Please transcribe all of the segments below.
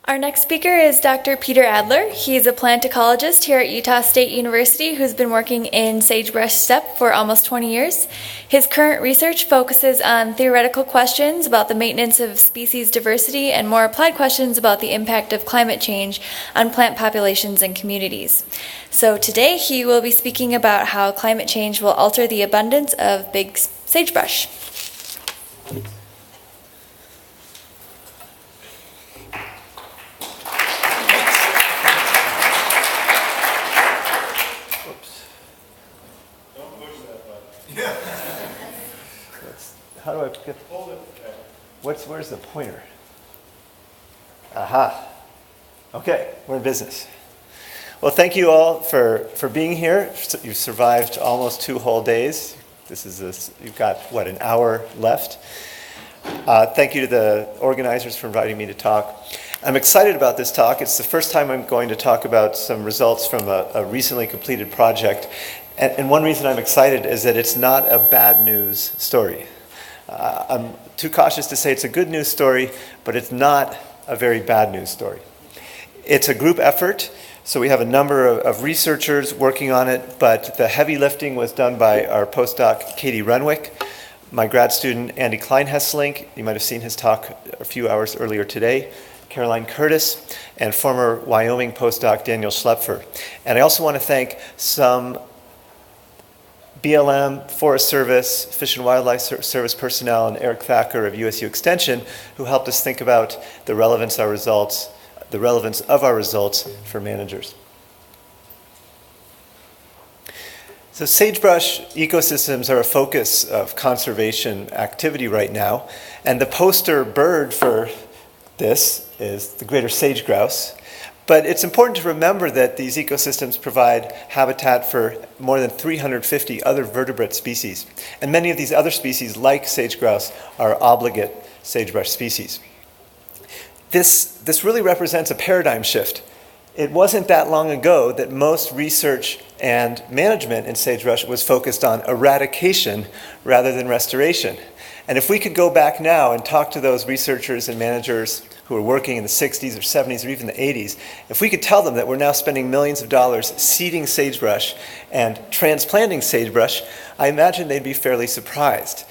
Our next speaker is Dr. Peter Adler. He's a plant ecologist here at Utah State University who's been working in sagebrush steppe for almost 20 years. His current research focuses on theoretical questions about the maintenance of species diversity and more applied questions about the impact of climate change on plant populations and communities. So today he will be speaking about how climate change will alter the abundance of big sagebrush. How do I get? Where's the pointer? Aha. Okay, we're in business. Well, thank you all for being here. You've survived almost 2 whole days. You've got, an hour left. Thank you to the organizers for inviting me to talk. I'm excited about this talk. It's the first time I'm going to talk about some results from a recently completed project. And one reason I'm excited is that it's not a bad news story. I'm too cautious to say it's a good news story, but it's not a very bad news story. It's a group effort, so we have a number of researchers working on it, but the heavy lifting was done by our postdoc, Katie Renwick, my grad student, Andy Kleinhesselink, you might have seen his talk a few hours earlier today, Caroline Curtis, and former Wyoming postdoc, Daniel Schlaepfer. And I also want to thank some BLM, Forest Service, Fish and Wildlife Service personnel, and Eric Thacker of USU Extension, who helped us think about the relevance of our results for managers. So sagebrush ecosystems are a focus of conservation activity right now, and the poster bird for this is the greater sage grouse. But it's important to remember that these ecosystems provide habitat for more than 350 other vertebrate species. And many of these other species, like sage grouse, are obligate sagebrush species. This really represents a paradigm shift. It wasn't that long ago that most research and management in sagebrush was focused on eradication rather than restoration. And if we could go back now and talk to those researchers and managers who were working in the 60s or 70s or even the 80s, if we could tell them that we're now spending millions of dollars seeding sagebrush and transplanting sagebrush, I imagine they'd be fairly surprised.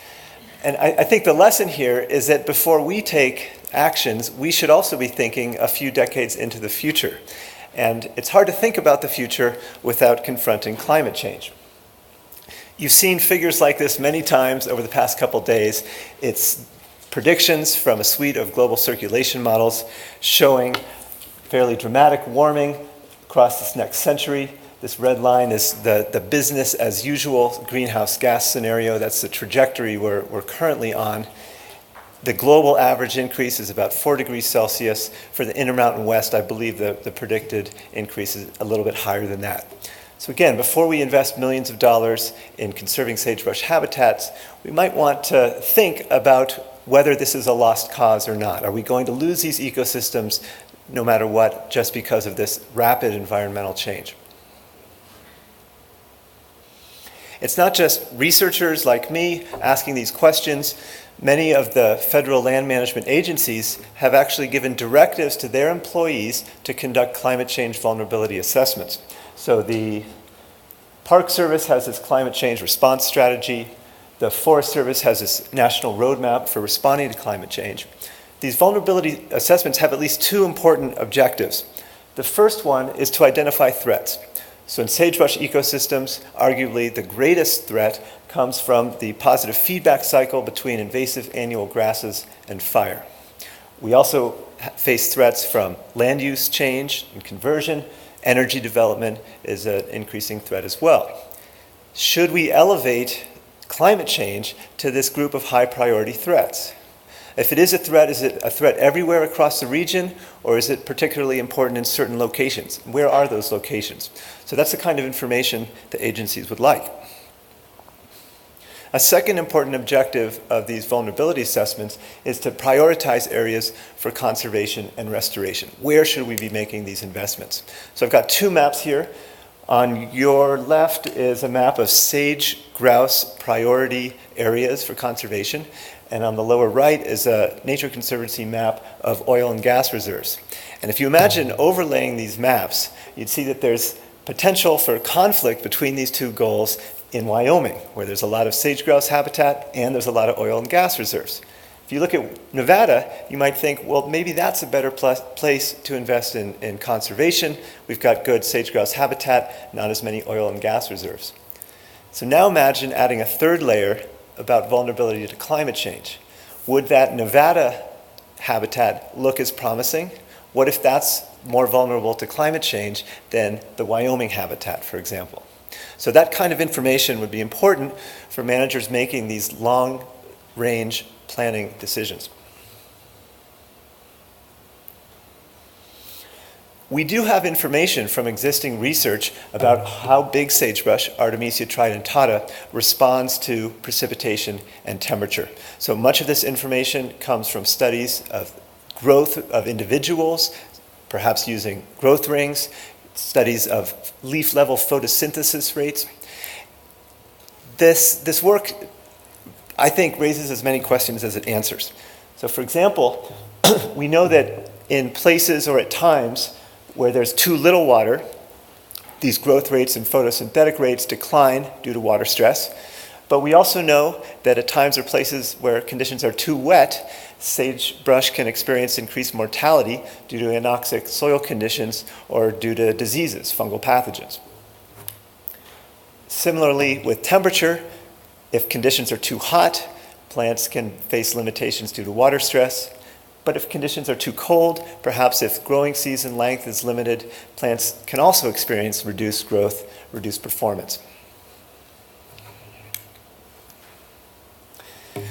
And I think the lesson here is that before we take actions, we should also be thinking a few decades into the future. And it's hard to think about the future without confronting climate change. You've seen figures like this many times over the past couple days. It's predictions from a suite of global circulation models showing fairly dramatic warming across this next century. This red line is the business as usual greenhouse gas scenario. That's the trajectory we're currently on. The global average increase is about 4 degrees Celsius. For the Intermountain West, I believe the predicted increase is a little bit higher than that. So again, before we invest millions of dollars in conserving sagebrush habitats, we might want to think about whether this is a lost cause or not. Are we going to lose these ecosystems no matter what just because of this rapid environmental change? It's not just researchers like me asking these questions. Many of the federal land management agencies have actually given directives to their employees to conduct climate change vulnerability assessments. So the Park Service has its climate change response strategy. The Forest Service has its national roadmap for responding to climate change. These vulnerability assessments have at least 2 important objectives. The first one is to identify threats. So in sagebrush ecosystems, arguably the greatest threat comes from the positive feedback cycle between invasive annual grasses and fire. We also face threats from land use change and conversion. Energy development is an increasing threat as well. Should we elevate climate change to this group of high priority threats? If it is a threat everywhere across the region, or is it particularly important in certain locations? Where are those locations? So that's the kind of information the agencies would like. A second important objective of these vulnerability assessments is to prioritize areas for conservation and restoration. Where should we be making these investments? So I've got 2 maps here. On your left is a map of sage grouse priority areas for conservation. And on the lower right is a Nature Conservancy map of oil and gas reserves. And if you imagine overlaying these maps, you'd see that there's potential for conflict between these two goals in Wyoming, where there's a lot of sage-grouse habitat and there's a lot of oil and gas reserves. If you look at Nevada, you might think, well, maybe that's a better place to invest in conservation. We've got good sage-grouse habitat, not as many oil and gas reserves. So now imagine adding a third layer about vulnerability to climate change. Would that Nevada habitat look as promising? What if that's more vulnerable to climate change than the Wyoming habitat, for example? So that kind of information would be important for managers making these long-range planning decisions. We do have information from existing research about how big sagebrush, Artemisia tridentata, responds to precipitation and temperature. So much of this information comes from studies of growth of individuals, perhaps using growth rings, studies of leaf level photosynthesis rates. This work, I think, raises as many questions as it answers. So for example, we know that in places or at times where there's too little water, these growth rates and photosynthetic rates decline due to water stress. But we also know that at times or places where conditions are too wet, sagebrush can experience increased mortality due to anoxic soil conditions or due to diseases, fungal pathogens. Similarly, with temperature, if conditions are too hot, plants can face limitations due to water stress. But if conditions are too cold, perhaps if growing season length is limited, plants can also experience reduced growth, reduced performance.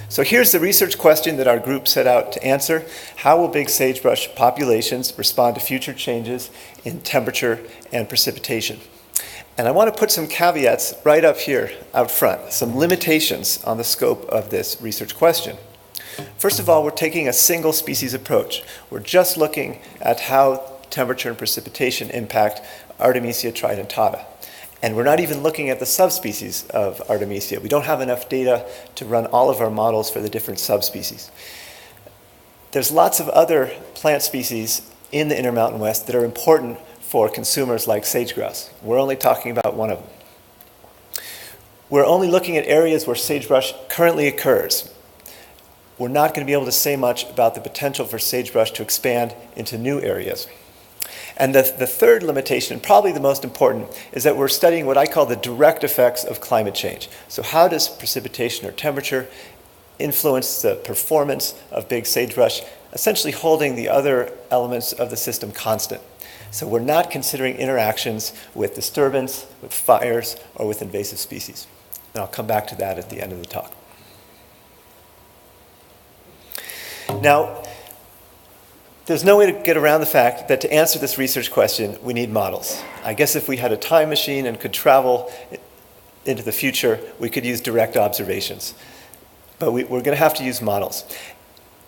So here's the research question that our group set out to answer. How will big sagebrush populations respond to future changes in temperature and precipitation? And I want to put some caveats right up here, out front, some limitations on the scope of this research question. First of all, we're taking a single species approach. We're just looking at how temperature and precipitation impact Artemisia tridentata. And we're not even looking at the subspecies of Artemisia. We don't have enough data to run all of our models for the different subspecies. There's lots of other plant species in the Intermountain West that are important for consumers like sage-grouse. We're only talking about one of them. We're only looking at areas where sagebrush currently occurs. We're not going to be able to say much about the potential for sagebrush to expand into new areas. And the third limitation, and probably the most important, is that we're studying what I call the direct effects of climate change. So how does precipitation or temperature influence the performance of big sagebrush, essentially holding the other elements of the system constant? So we're not considering interactions with disturbance, with fires, or with invasive species. And I'll come back to that at the end of the talk. Now, there's no way to get around the fact that to answer this research question, we need models. I guess if we had a time machine and could travel into the future, we could use direct observations. But we're going to have to use models.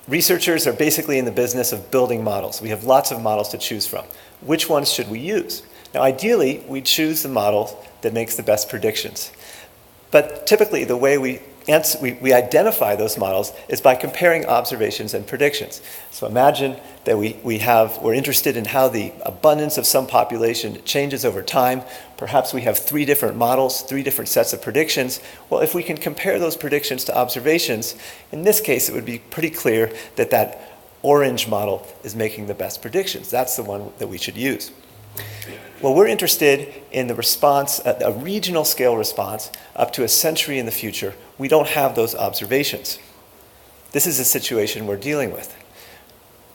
Researchers are basically in the business of building models. We have lots of models to choose from. Which ones should we use? Now, ideally, we choose the model that makes the best predictions. But typically, the way we identify those models is by comparing observations and predictions. So imagine that we're interested in how the abundance of some population changes over time. Perhaps we have 3 different models, 3 different sets of predictions. Well, if we can compare those predictions to observations, in this case, it would be pretty clear that that orange model is making the best predictions. That's the one that we should use. Well, we're interested in the response, a regional scale response, up to a century in the future. We don't have those observations. This is a situation we're dealing with.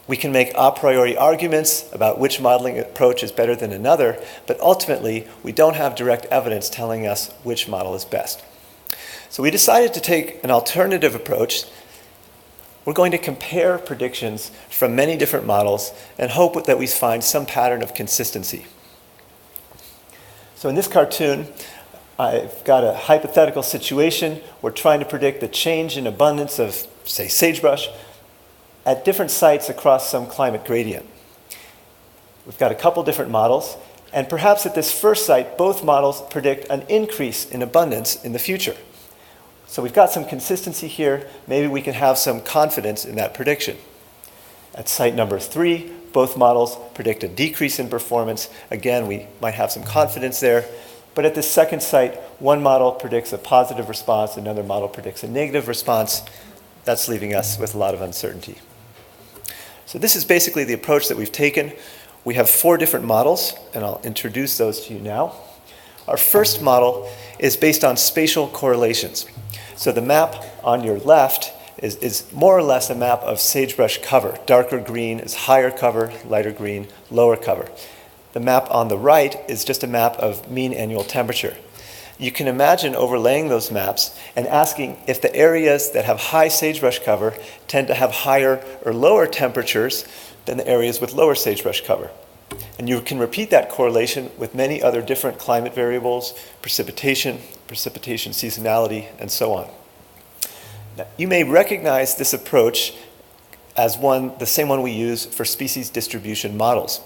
We can make a priori arguments about which modeling approach is better than another, but ultimately, we don't have direct evidence telling us which model is best. So we decided to take an alternative approach. We're going to compare predictions from many different models and hope that we find some pattern of consistency. So in this cartoon, I've got a hypothetical situation. We're trying to predict the change in abundance of, say, sagebrush at different sites across some climate gradient. We've got a couple different models, and perhaps at this first site, both models predict an increase in abundance in the future. So we've got some consistency here. Maybe we can have some confidence in that prediction. At site number 3, both models predict a decrease in performance. Again, we might have some confidence there. But at this second site, one model predicts a positive response, another model predicts a negative response. That's leaving us with a lot of uncertainty. So this is basically the approach that we've taken. We have 4 different models, and I'll introduce those to you now. Our first model is based on spatial correlations. So the map on your left is more or less a map of sagebrush cover. Darker green is higher cover, lighter green, lower cover. The map on the right is just a map of mean annual temperature. You can imagine overlaying those maps and asking if the areas that have high sagebrush cover tend to have higher or lower temperatures than the areas with lower sagebrush cover. And you can repeat that correlation with many other different climate variables, precipitation seasonality, and so on. Now, you may recognize this approach as the same one we use for species distribution models.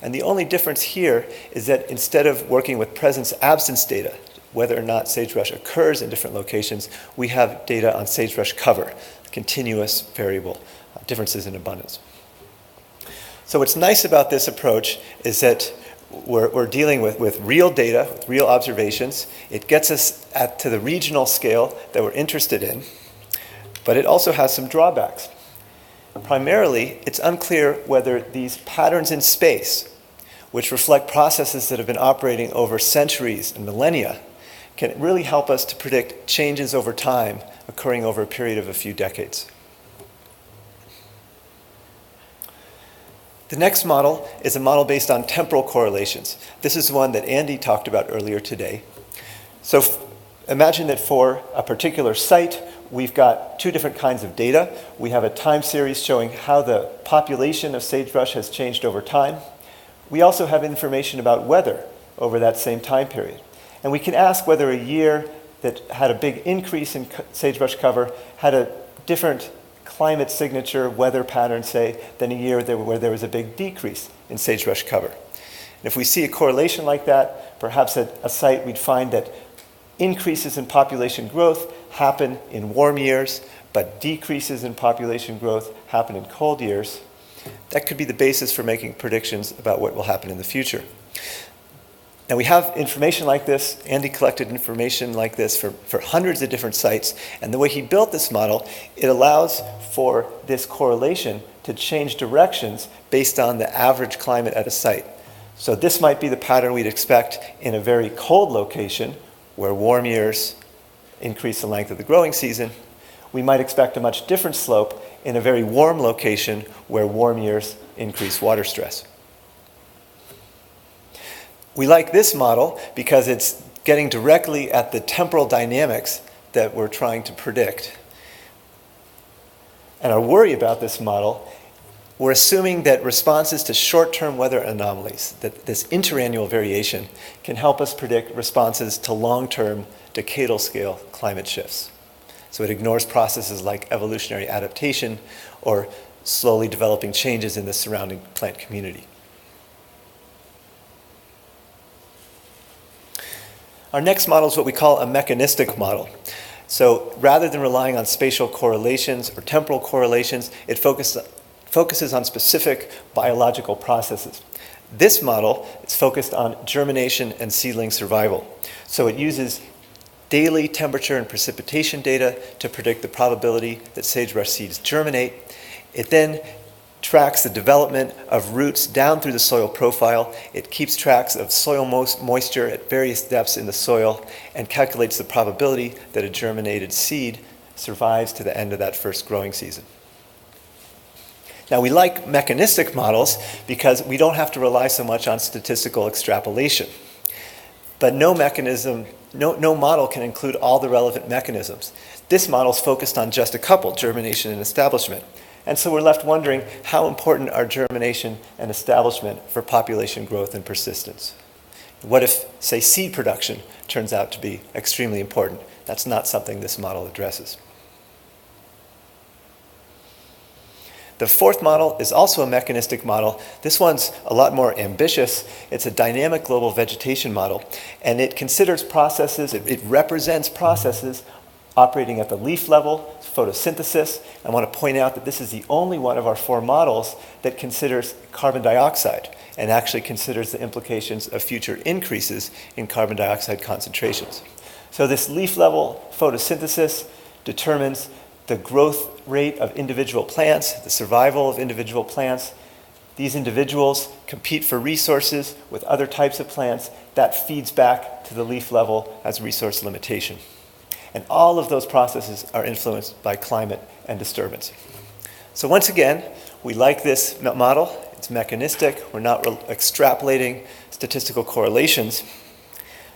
And the only difference here is that instead of working with presence-absence data, whether or not sagebrush occurs in different locations, we have data on sagebrush cover, continuous variable differences in abundance. So what's nice about this approach is that we're dealing with real data, with real observations. It gets us to the regional scale that we're interested in, but it also has some drawbacks. Primarily, it's unclear whether these patterns in space, which reflect processes that have been operating over centuries and millennia, can really help us to predict changes over time occurring over a period of a few decades. The next model is a model based on temporal correlations. This is one that Andy talked about earlier today. So imagine that for a particular site, we've got 2 different kinds of data. We have a time series showing how the population of sagebrush has changed over time. We also have information about weather over that same time period. And we can ask whether a year that had a big increase in sagebrush cover had a different climate signature, weather pattern, say, than a year where there was a big decrease in sagebrush cover. And if we see a correlation like that, perhaps at a site we'd find that increases in population growth happen in warm years, but decreases in population growth happen in cold years. That could be the basis for making predictions about what will happen in the future. Now we have information like this. Andy collected information like this for hundreds of different sites, and the way he built this model, it allows for this correlation to change directions based on the average climate at a site. So this might be the pattern we'd expect in a very cold location where warm years increase the length of the growing season. We might expect a much different slope in a very warm location where warm years increase water stress. We like this model because it's getting directly at the temporal dynamics that we're trying to predict. And our worry about this model, we're assuming that responses to short-term weather anomalies, that this interannual variation, can help us predict responses to long-term decadal scale climate shifts. So it ignores processes like evolutionary adaptation or slowly developing changes in the surrounding plant community. Our next model is what we call a mechanistic model. So rather than relying on spatial correlations or temporal correlations, it focuses on specific biological processes. This model is focused on germination and seedling survival. So it uses daily temperature and precipitation data to predict the probability that sagebrush seeds germinate. It then tracks the development of roots down through the soil profile. It keeps tracks of soil moisture at various depths in the soil and calculates the probability that a germinated seed survives to the end of that first growing season. Now, we like mechanistic models because we don't have to rely so much on statistical extrapolation. But no model can include all the relevant mechanisms. This model is focused on just a couple, germination and establishment. And so we're left wondering, how important are germination and establishment for population growth and persistence? What if, say, seed production turns out to be extremely important? That's not something this model addresses. The fourth model is also a mechanistic model. This one's a lot more ambitious. It's a dynamic global vegetation model, and it considers processes, it represents processes operating at the leaf level, photosynthesis. I want to point out that this is the only one of our 4 models that considers carbon dioxide and actually considers the implications of future increases in carbon dioxide concentrations. So this leaf level photosynthesis determines the growth rate of individual plants, the survival of individual plants. These individuals compete for resources with other types of plants. That feeds back to the leaf level as resource limitation. And all of those processes are influenced by climate and disturbance. So once again, we like this model. It's mechanistic. We're not extrapolating statistical correlations.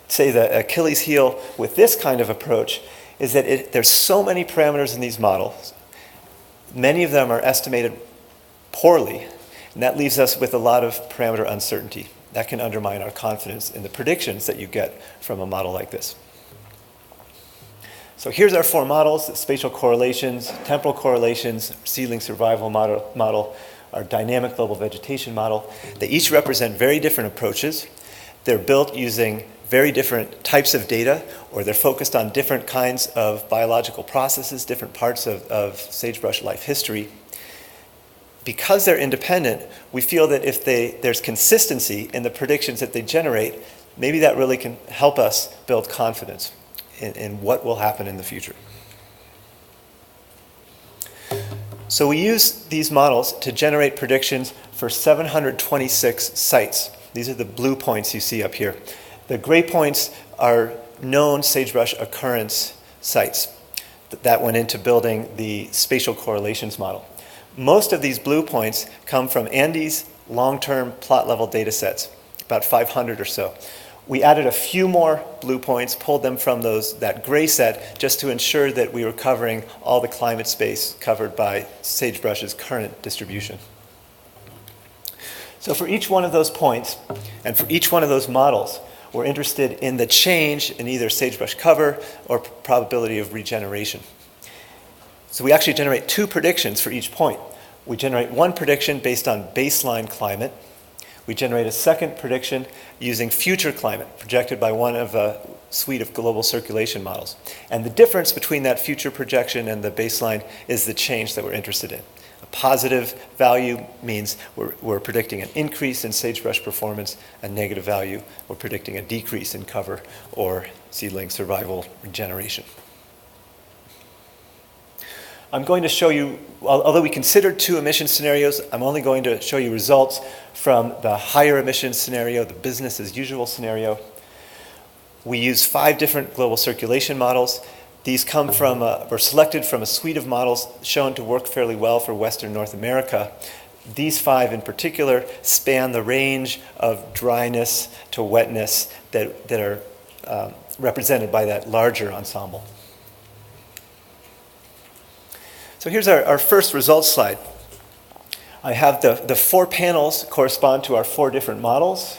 Say the Achilles heel with this kind of approach is that there's so many parameters in these models. Many of them are estimated poorly, and that leaves us with a lot of parameter uncertainty. That can undermine our confidence in the predictions that you get from a model like this. So here's our 4 models: the spatial correlations, temporal correlations, seedling survival model, our dynamic global vegetation model. They each represent very different approaches. They're built using very different types of data, or they're focused on different kinds of biological processes, different parts of sagebrush life history. Because they're independent, we feel that if there's consistency in the predictions that they generate, maybe that really can help us build confidence in what will happen in the future. So we use these models to generate predictions for 726 sites. These are the blue points you see up here. The gray points are known sagebrush occurrence sites that went into building the spatial correlations model. Most of these blue points come from Andy's long-term plot level data sets, about 500 or so. We added a few more blue points, pulled them from that gray set, just to ensure that we were covering all the climate space covered by sagebrush's current distribution. So for each one of those points, and for each one of those models, we're interested in the change in either sagebrush cover or probability of regeneration. So we actually generate 2 predictions for each point. We generate one prediction based on baseline climate. We generate a second prediction using future climate, projected by one of a suite of global circulation models. And the difference between that future projection and the baseline is the change that we're interested in. A positive value means we're predicting an increase in sagebrush performance. A negative value, we're predicting a decrease in cover or seedling survival regeneration. I'm going to show you, although we considered 2 emission scenarios, I'm only going to show you results from the higher emission scenario, the business as usual scenario. We use 5 different global circulation models. These were selected from a suite of models shown to work fairly well for Western North America. These 5 in particular span the range of dryness to wetness that are represented by that larger ensemble. So here's our first results slide. I have the 4 panels correspond to our 4 different models: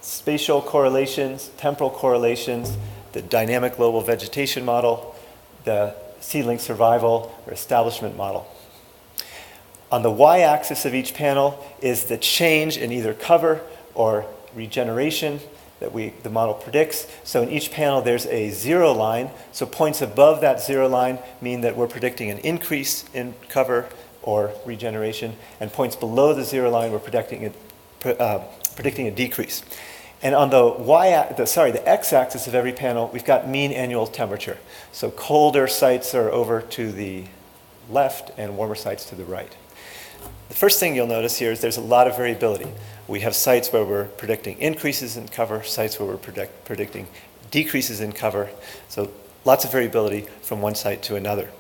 spatial correlations, temporal correlations, the dynamic global vegetation model, the seedling survival or establishment model. On the y-axis of each panel is the change in either cover or regeneration that the model predicts. So in each panel there's a 0 line. So points above that 0 line mean that we're predicting an increase in cover or regeneration, and points below the 0 line we're predicting a decrease. And on the x-axis of every panel, we've got mean annual temperature. So colder sites are over to the left and warmer sites to the right. The first thing you'll notice here is there's a lot of variability. We have sites where we're predicting increases in cover, sites where we're predicting decreases in cover. So lots of variability from one site to another.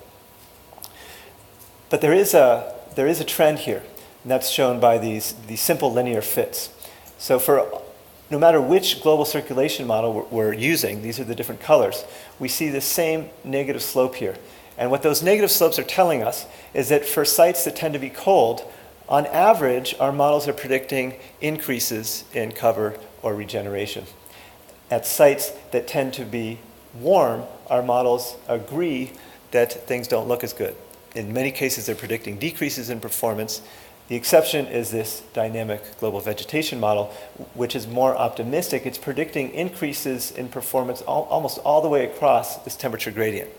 But there is a trend here, and that's shown by these simple linear fits. So no matter which global circulation model we're using, these are the different colors, we see the same negative slope here. And what those negative slopes are telling us is that for sites that tend to be cold, on average, our models are predicting increases in cover or regeneration. At sites that tend to be warm, our models agree that things don't look as good. In many cases, they're predicting decreases in performance. The exception is this dynamic global vegetation model, which is more optimistic. It's predicting increases in performance almost all the way across this temperature gradient.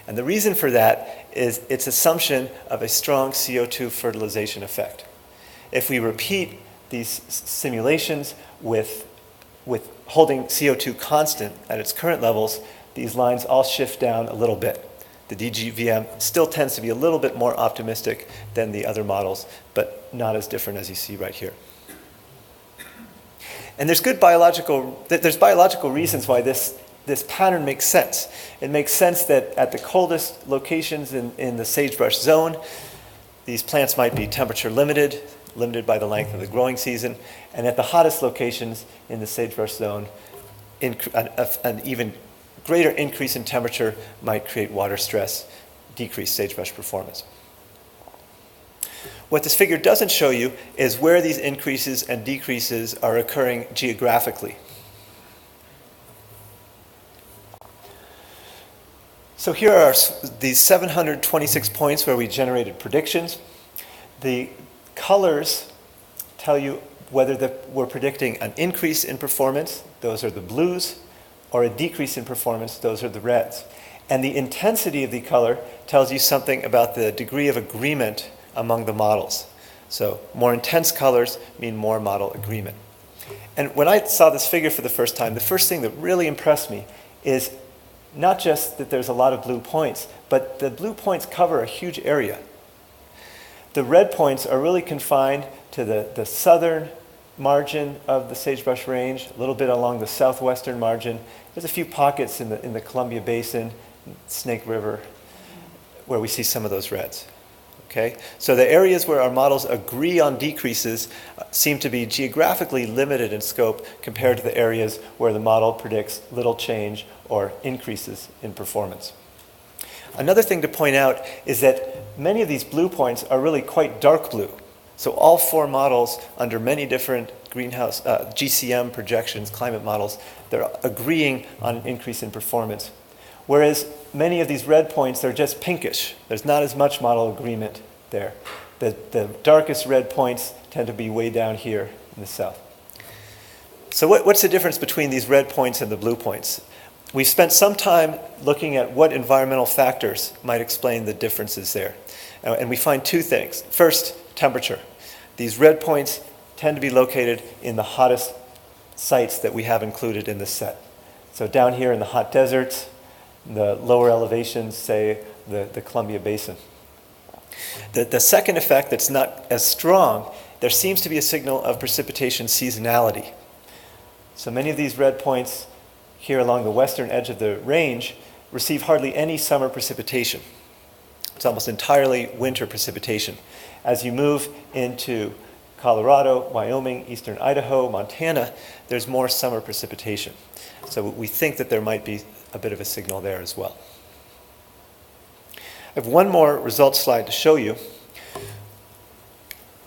And the reason for that is its assumption of a strong CO2 fertilization effect. If we repeat these simulations with holding CO2 constant at its current levels, these lines all shift down a little bit. The DGVM still tends to be a little bit more optimistic than the other models, but not as different as you see right here. And there's biological reasons why this pattern makes sense. It makes sense that at the coldest locations in the sagebrush zone, these plants might be temperature limited by the length of the growing season, and at the hottest locations in the sagebrush zone, an even greater increase in temperature might create water stress, decrease sagebrush performance. What this figure doesn't show you is where these increases and decreases are occurring geographically. So here are these 726 points where we generated predictions. The colors tell you whether we're predicting an increase in performance, those are the blues, or a decrease in performance, those are the reds. And the intensity of the color tells you something about the degree of agreement among the models. So more intense colors mean more model agreement. And when I saw this figure for the first time, the first thing that really impressed me is not just that there's a lot of blue points, but the blue points cover a huge area. The red points are really confined to the southern margin of the sagebrush range, a little bit along the southwestern margin. There's a few pockets in the Columbia Basin, Snake River, where we see some of those reds. Okay? So the areas where our models agree on decreases seem to be geographically limited in scope compared to the areas where the model predicts little change or increases in performance. Another thing to point out is that many of these blue points are really quite dark blue. So all four models under many different greenhouse GCM projections, climate models, they're agreeing on an increase in performance. Whereas many of these red points are just pinkish. There's not as much model agreement there. The darkest red points tend to be way down here in the south. So what's the difference between these red points and the blue points? We've spent some time looking at what environmental factors might explain the differences there. And we find two things. First, temperature. These red points tend to be located in the hottest sites that we have included in this set. So down here in the hot deserts, the lower elevations, say the Columbia Basin. The second effect that's not as strong, there seems to be a signal of precipitation seasonality. So many of these red points here along the western edge of the range receive hardly any summer precipitation. It's almost entirely winter precipitation. As you move into Colorado, Wyoming, eastern Idaho, Montana, there's more summer precipitation. So we think that there might be a bit of a signal there as well. I have one more results slide to show you.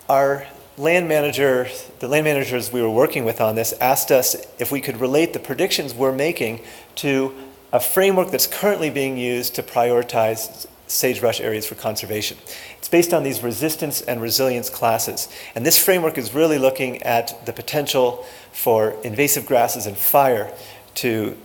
Our land manager, the land managers we were working with on this, asked us if we could relate the predictions we're making to a framework that's currently being used to prioritize sagebrush areas for conservation. It's based on these resistance and resilience classes. And this framework is really looking at the potential for invasive grasses and fire to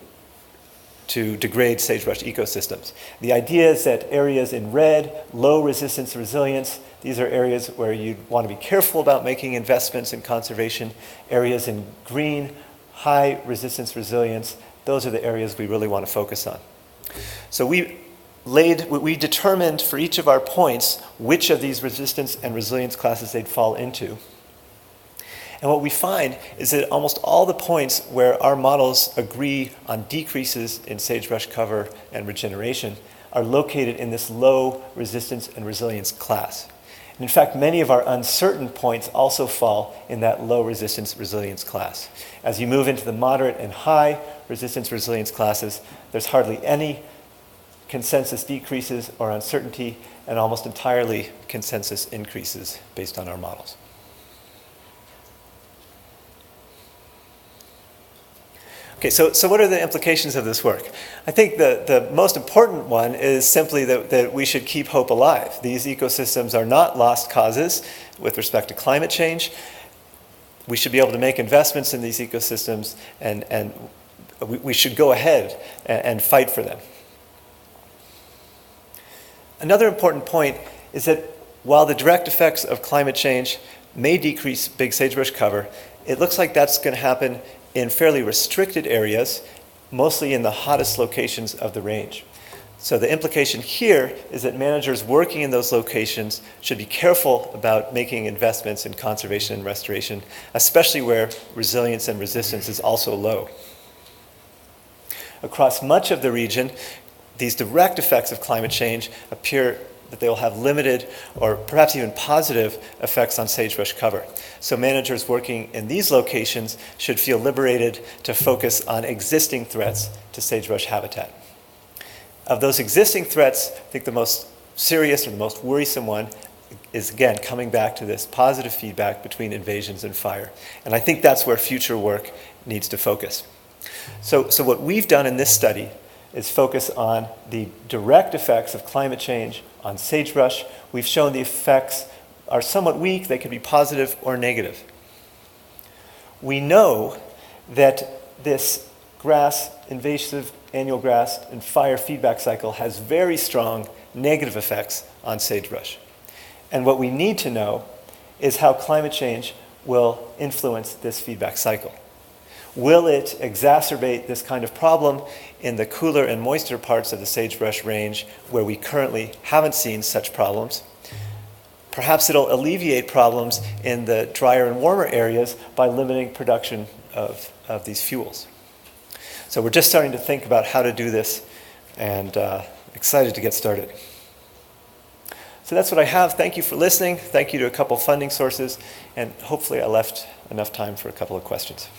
degrade sagebrush ecosystems. The idea is that areas in red, low resistance resilience, these are areas where you'd want to be careful about making investments in conservation. Areas in green, high resistance resilience, those are the areas we really want to focus on. So we determined for each of our points which of these resistance and resilience classes they'd fall into. And what we find is that almost all the points where our models agree on decreases in sagebrush cover and regeneration are located in this low resistance and resilience class. And in fact, many of our uncertain points also fall in that low resistance resilience class. As you move into the moderate and high resistance resilience classes, there's hardly any consensus decreases or uncertainty, and almost entirely consensus increases based on our models. Okay, so what are the implications of this work? I think the most important one is simply that we should keep hope alive. These ecosystems are not lost causes with respect to climate change. We should be able to make investments in these ecosystems, and we should go ahead and fight for them. Another important point is that while the direct effects of climate change may decrease big sagebrush cover, it looks like that's going to happen in fairly restricted areas, mostly in the hottest locations of the range. So the implication here is that managers working in those locations should be careful about making investments in conservation and restoration, especially where resilience and resistance is also low. Across much of the region, these direct effects of climate change appear that they will have limited or perhaps even positive effects on sagebrush cover. So managers working in these locations should feel liberated to focus on existing threats to sagebrush habitat. Of those existing threats, I think the most serious or the most worrisome one is, again, coming back to this positive feedback between invasions and fire. And I think that's where future work needs to focus. So what we've done in this study is focus on the direct effects of climate change on sagebrush. We've shown the effects are somewhat weak. They could be positive or negative. We know that this grass, invasive annual grass, and fire feedback cycle has very strong negative effects on sagebrush. And what we need to know is how climate change will influence this feedback cycle. Will it exacerbate this kind of problem in the cooler and moister parts of the sagebrush range where we currently haven't seen such problems? Perhaps it'll alleviate problems in the drier and warmer areas by limiting production of these fuels. So we're just starting to think about how to do this, and excited to get started. So that's what I have. Thank you for listening. Thank you to a couple funding sources, and hopefully I left enough time for a couple of questions.